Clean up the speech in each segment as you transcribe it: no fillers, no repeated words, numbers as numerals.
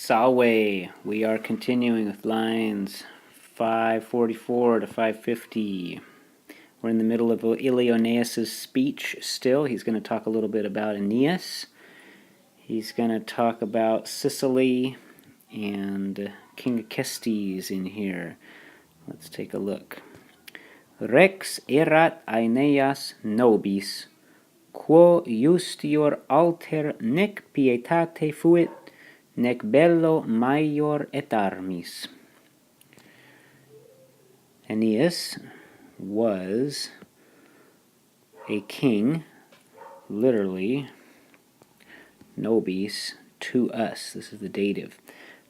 Salve. We are continuing with lines 544 to 550. We're in the middle of Ilioneus' speech still. He's going to talk a little bit about Aeneas. He's going to talk about Sicily and King Acestes in here. Let's take a look. Rex erat Aeneas nobis, quo justior alter nec pietate fuit, nec bello maior et armis. Aeneas was a king, literally, nobis, to us. This is the dative.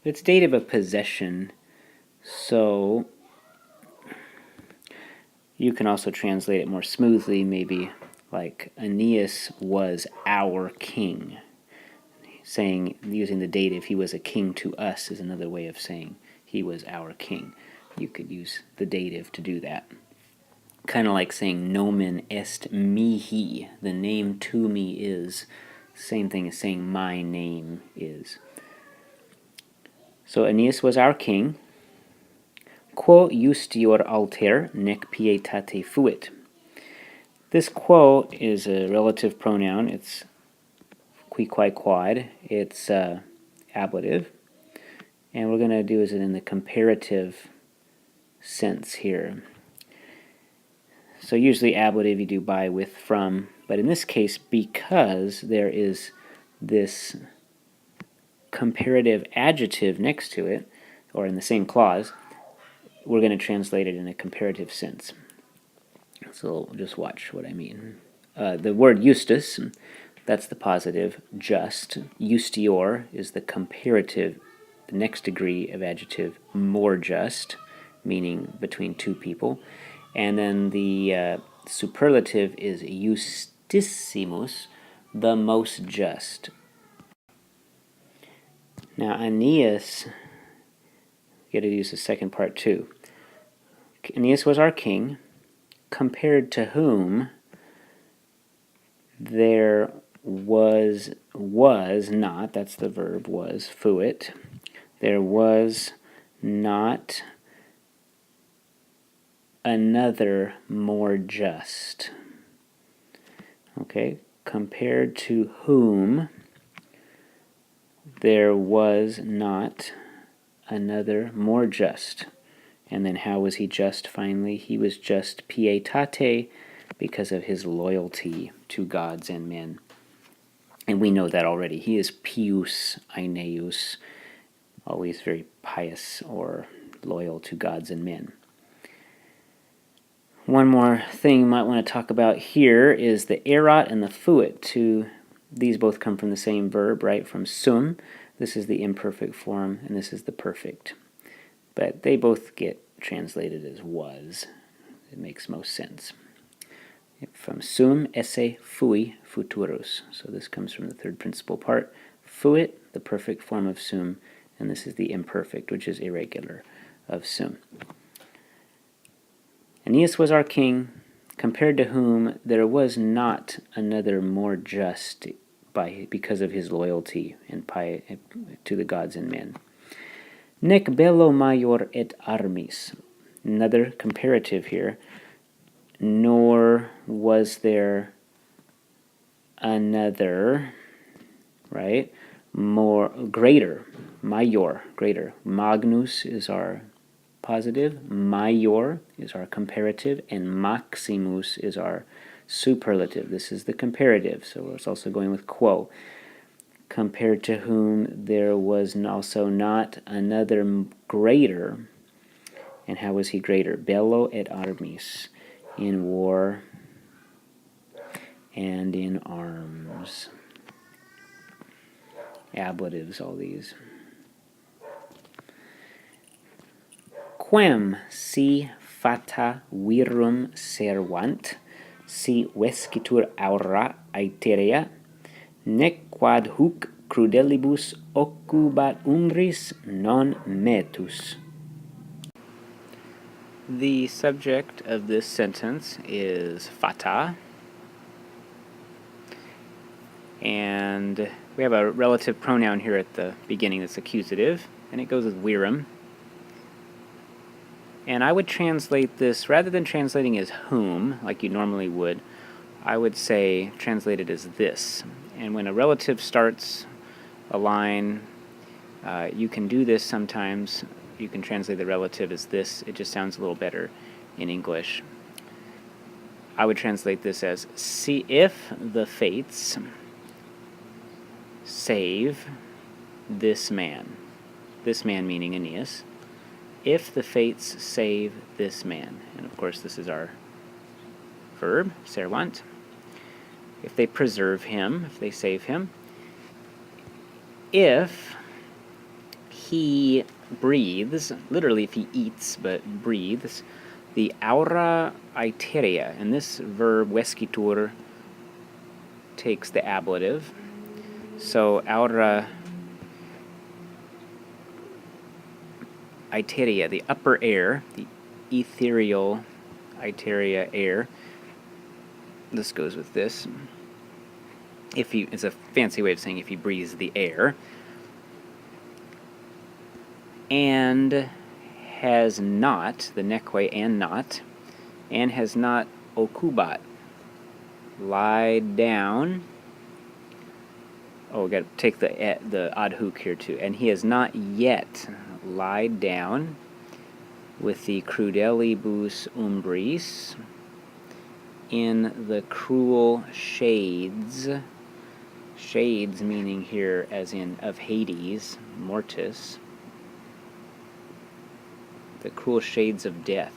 It's dative of possession, so you can also translate it more smoothly, maybe like Aeneas was our king. Using the dative, he was a king to us is another way of saying he was our king. You could use the dative to do that. Kind of like saying nomen est mihi, the name to me is. Same thing as saying my name is. So Aeneas was our king. Quo justior alter nec pietate fuit. This quo is a relative pronoun. It's qui, quae, quod. It's ablative. And we're going to do is in the comparative sense here. So usually ablative you do by, with, from. But in this case, because there is this comparative adjective next to it, or in the same clause, we're going to translate it in a comparative sense. So just watch what I mean. The word justus, that's the positive, just. Justior is the comparative, the next degree of adjective, more just, meaning between two people. And then the superlative is justissimus, the most just. Now Aeneas, you got to use the second part too. Aeneas was our king, compared to whom there was not, that's the verb, was, fuit, there was not another more just. Okay, compared to whom there was not another more just. And then how was he just finally? He was just pietate because of his loyalty to gods and men. And we know that already. He is pius Aeneus, always very pious or loyal to gods and men. One more thing you might want to talk about here is the erat and the fuit. These both come from the same verb, right? From sum. This is the imperfect form, and this is the perfect. But they both get translated as was. It makes most sense. From sum esse fui futurus. So this comes from the third principal part. Fuit, the perfect form of sum, and this is the imperfect, which is irregular, of sum. Aeneas was our king, compared to whom there was not another more just because of his loyalty and piety to the gods and men. Nec bello maior et armis. Another comparative here. Nor was there another, right? Greater. Maior, greater. Magnus is our positive, maior is our comparative, and maximus is our superlative. This is the comparative, so it's also going with quo. Compared to whom there was also not another greater. And how was he greater? Bello et armis, in war and in arms. Ablatives, all these. Quem si fata virum servant, si vescitur aura aeterea, nec quad huc crudelibus occubat umbris non metus. The subject of this sentence is fata, and We have a relative pronoun here at the beginning that's accusative, and it goes with virum. And I would translate this, rather than translating as whom, like you normally would, I would say translate it as this. And when a relative starts a line, you can do this sometimes. You can translate the relative as this. It just sounds a little better in English. I would translate this as, see if the fates save this man meaning Aeneas, if the fates save this man. And of course this is our verb, servant. If they preserve him, if they save him. If he breathes, literally if he eats, but breathes, the aura aeterea, and this verb, vescitur, takes the ablative. So aura aeterea, the upper air, the ethereal aeterea air. This goes with this. If he, it's a fancy way of saying if he breathes the air. And has not, the neque and not, and has not okubat, lied down. Oh, we got to take the odd hook here too. And he has not yet lied down with the crudelibus umbris in the cruel shades. Shades meaning here as in of Hades, mortis. The cruel shades of death.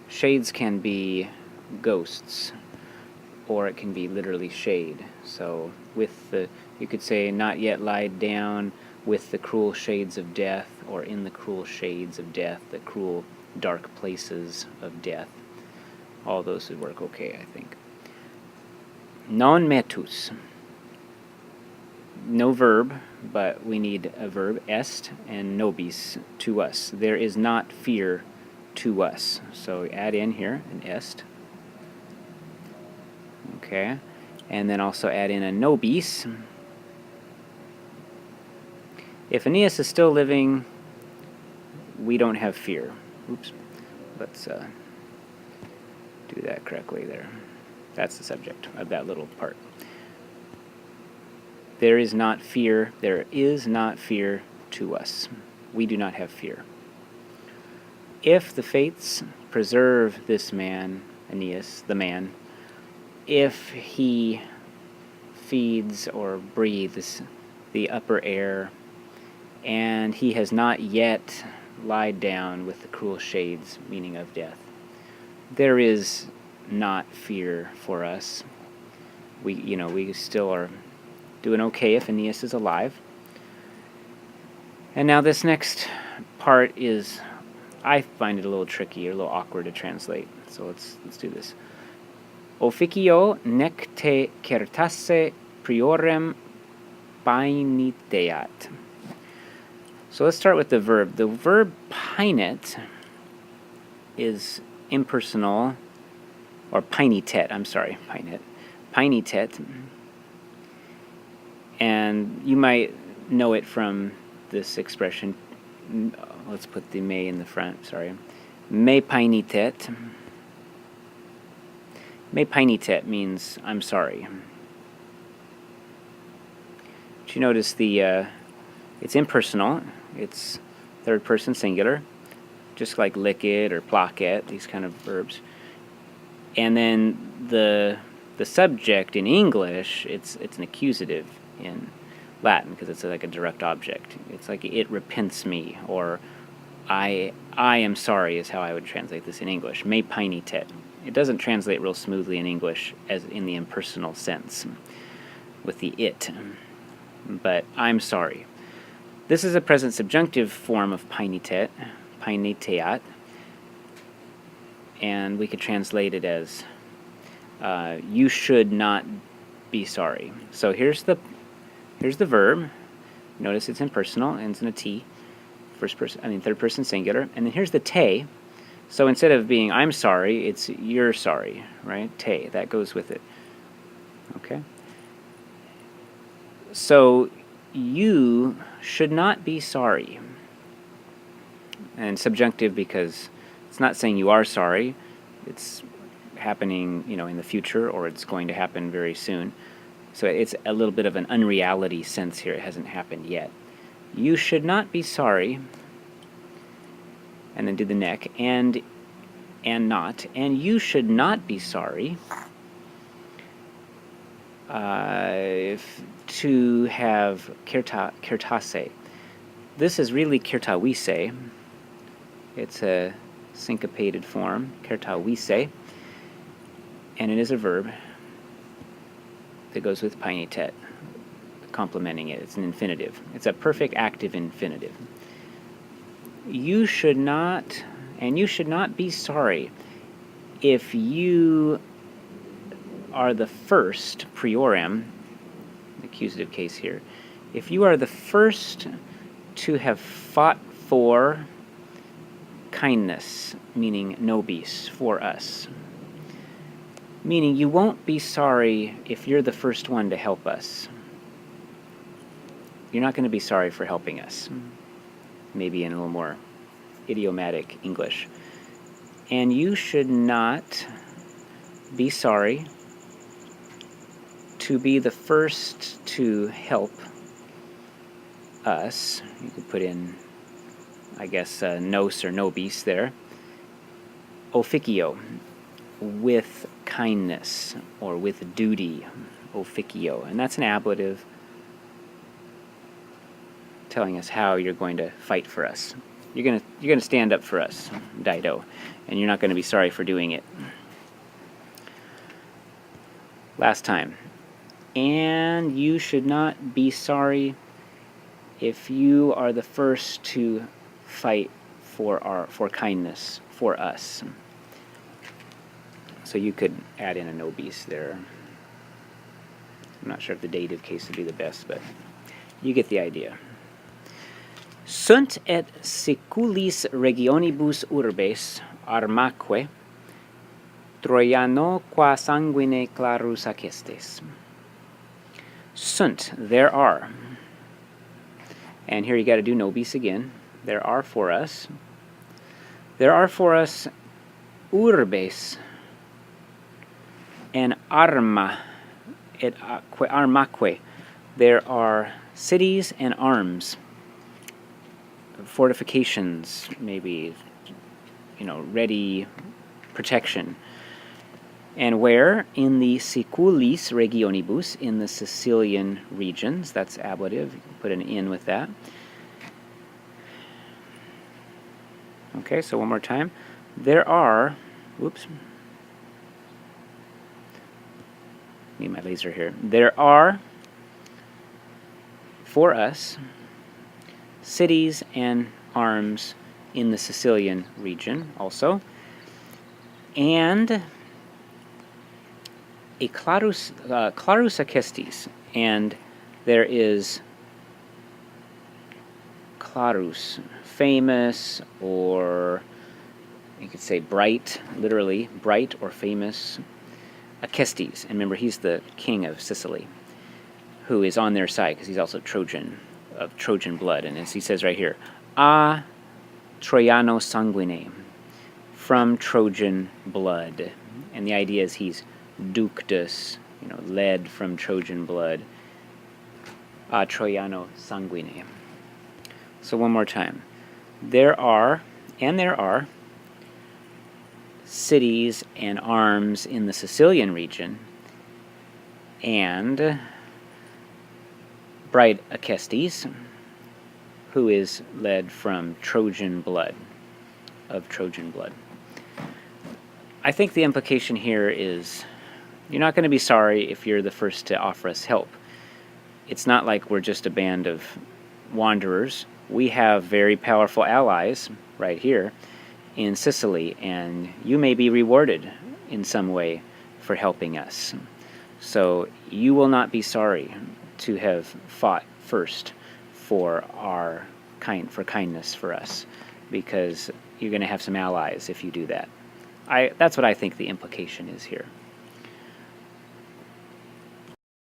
Shades can be ghosts, or it can be literally shade. So with the, you could say, not yet lied down with the cruel shades of death, or in the cruel shades of death, the cruel dark places of death. All those would work okay, I think. Non metus. No verb, but we need a verb, est, and nobis, to us. There is not fear to us. So add in here an est. Okay. And then also add in a nobis. If Aeneas is still living, we don't have fear. Oops. Let's do that correctly there. That's the subject of that little part. There is not fear to us. We do not have fear. If the fates preserve this man, Aeneas, the man, if he feeds or breathes the upper air, and he has not yet lied down with the cruel shades, meaning of death, there is not fear for us. We still are doing okay if Aeneas is alive. And now this next part is, I find it a little tricky, or a little awkward to translate. So let's do this. Officio nec te certasse priorem paeniteat. So let's start with the verb. The verb painet is impersonal, or paenitet, I'm sorry, painet. Paenitet. And you might know it from this expression. Let's put the me in the front, sorry. Me paenitet. Me paenitet means I'm sorry. But you notice it's impersonal. It's third person singular, just like licet or placet, these kind of verbs. And then the subject in English, it's an accusative in Latin because it's like a direct object. It's like it repents me, or I am sorry is how I would translate this in English. Me paenitet. It doesn't translate real smoothly in English as in the impersonal sense with the it, but I'm sorry. This is a present subjunctive form of paenitet, paeniteat, and we could translate it as you should not be sorry. So here's the verb. Notice it's impersonal, ends in a T. Third person singular. And then here's the te. So instead of being I'm sorry, it's you're sorry, right? Te, that goes with it. Okay? So you should not be sorry. And subjunctive because it's not saying you are sorry. It's happening, in the future, or it's going to happen very soon. So it's a little bit of an unreality sense here. It hasn't happened yet. You should not be sorry. And then do the neck, and not. And you should not be sorry to have kirtase. This is really kirtawise. It's a syncopated form, kirtawise, and it is a verb that goes with painitet, complementing it. It's an infinitive. It's a perfect active infinitive. You should not, and you should not be sorry if you are the first, priorem, accusative case here, if you are the first to have fought for kindness, meaning nobis, for us. Meaning you won't be sorry if you're the first one to help us. You're not going to be sorry for helping us. Maybe in a little more idiomatic English. And you should not be sorry to be the first to help us. You could put in, I guess, nos or nobis there. Officio, with kindness, or with duty. Officio. And that's an ablative telling us how you're going to fight for us. You're going to stand up for us, Dido, and you're not going to be sorry for doing it. Last time. And you should not be sorry if you are the first to fight for kindness for us. So you could add in a nobis there. I'm not sure if the dative case would be the best, but you get the idea. Sunt et siculis regionibus urbes armaque Troiano qua sanguine clarus acestes. Sunt, there are. And here you got to do nobis again. There are for us. There are for us urbes and arma et armaque. There are cities and arms, fortifications, maybe, ready protection. And where? In the Siculis regionibus, in the Sicilian regions. That's ablative. You can put an in with that. Okay, so one more time. There are, need my laser here. There are, for us, cities and arms in the Sicilian region also. And a clarus acestis, and there is clarus, famous, or you could say bright, literally bright or famous, acestis. And remember, he's the king of Sicily, who is on their side because he's also Trojan, of Trojan blood. And as he says right here, a Troiano sanguine, from Trojan blood. And the idea is he's ductus, led from Trojan blood, a Troiano sanguine. So one more time. There are cities and arms in the Sicilian region, and bright Acestes, who is led from Trojan blood, of Trojan blood. I think the implication here is you're not going to be sorry if you're the first to offer us help. It's not like we're just a band of wanderers. We have very powerful allies right here in Sicily, and you may be rewarded in some way for helping us. So you will not be sorry to have fought first for kindness for us, because you're going to have some allies if you do that. That's what I think the implication is here.